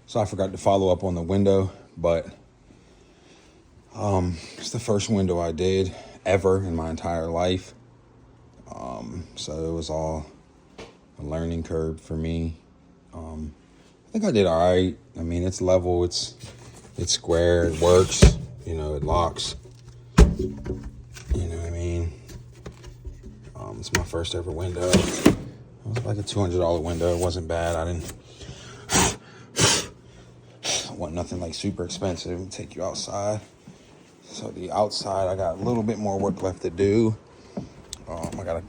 So I forgot to follow up on the window, but it's the first window I did ever in my entire life. So it was all a learning curve for me. I think I did all right. I mean, it's level, it's square, it works, it locks. You know what I mean? It's my first ever window. It was like a $200 window. It wasn't bad. I didn't want nothing like super expensive and take you outside. So the outside, I got a little bit more work left to do. I gotta,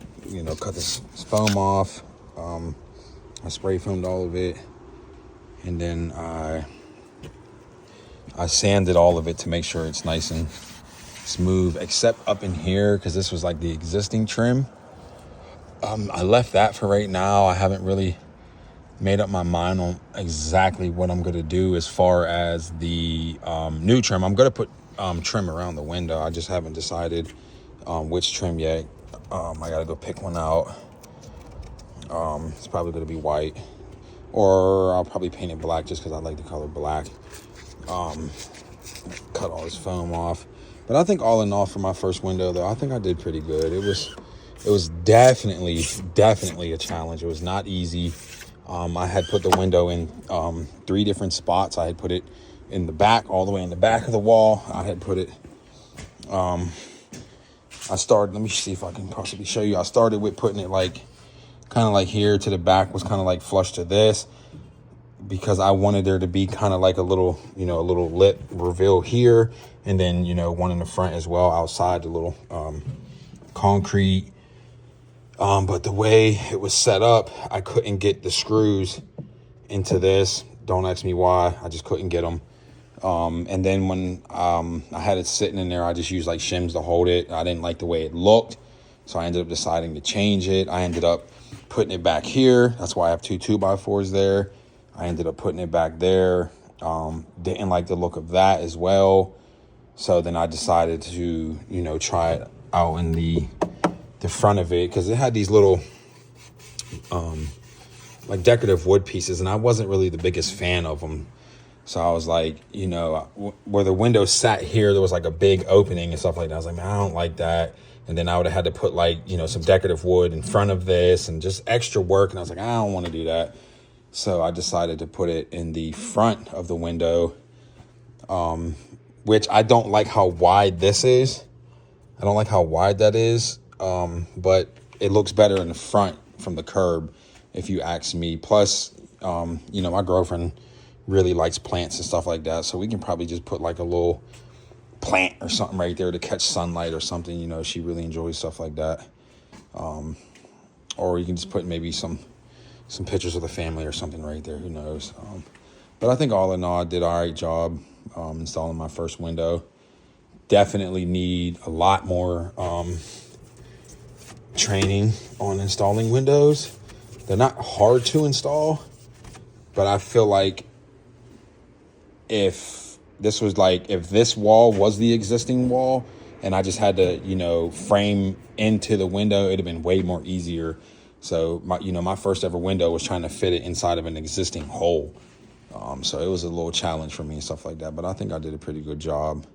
cut this foam off. I spray foamed all of it, and then I sanded all of it to make sure it's nice and smooth, except up in here because this was like the existing trim. I left that for right now. I haven't really made up my mind on exactly what I'm going to do as far as the new trim. I'm going to put trim around the window. I just haven't decided which trim yet. I got to go pick one out. It's probably going to be white, or I'll probably paint it black just because I like the color black. Cut all this foam off. But I think all in all for my first window, though, I think I did pretty good. It was definitely a challenge. It was not easy. I had put the window in 3 different spots. I had put it in the back, all the way in the back of the wall. I had put it, let me see if I can possibly show you. I started with putting it kind of like here to the back, was kind of like flush to this, because I wanted there to be kind of like a little lip reveal here, and then, one in the front as well, outside the little concrete. But the way it was set up, I couldn't get the screws into this. Don't ask me why. I just couldn't get them. And then when I had it sitting in there, I just used like shims to hold it. I didn't like the way it looked, so I ended up deciding to change it. I ended up putting it back here. That's why I have 2 2x4s there. I ended up putting it back there. Didn't like the look of that as well. So then I decided to, try it out in the front of it, because it had these little like decorative wood pieces, and I wasn't really the biggest fan of them. So I was like, where the window sat here, there was like a big opening and stuff like that. I was like, man, I don't like that. And then I would have had to put some decorative wood in front of this and just extra work. And I was like, I don't want to do that. So I decided to put it in the front of the window, which I don't like how wide this is. I don't like how wide that is. But it looks better in the front from the curb, if you ask me. Plus, my girlfriend really likes plants and stuff like that, so we can probably just put like a little plant or something right there to catch sunlight or something. She really enjoys stuff like that. Or you can just put maybe some pictures of the family or something right there. Who knows? But I think all in all, I did all right job installing my first window. Definitely need a lot more training on installing windows. They're not hard to install, but I feel like if this wall was the existing wall and I just had to, frame into the window, it'd have been way more easier. So my first ever window was trying to fit it inside of an existing hole. So it was a little challenge for me and stuff like that, but I think I did a pretty good job.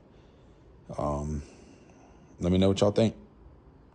Let me know what y'all think.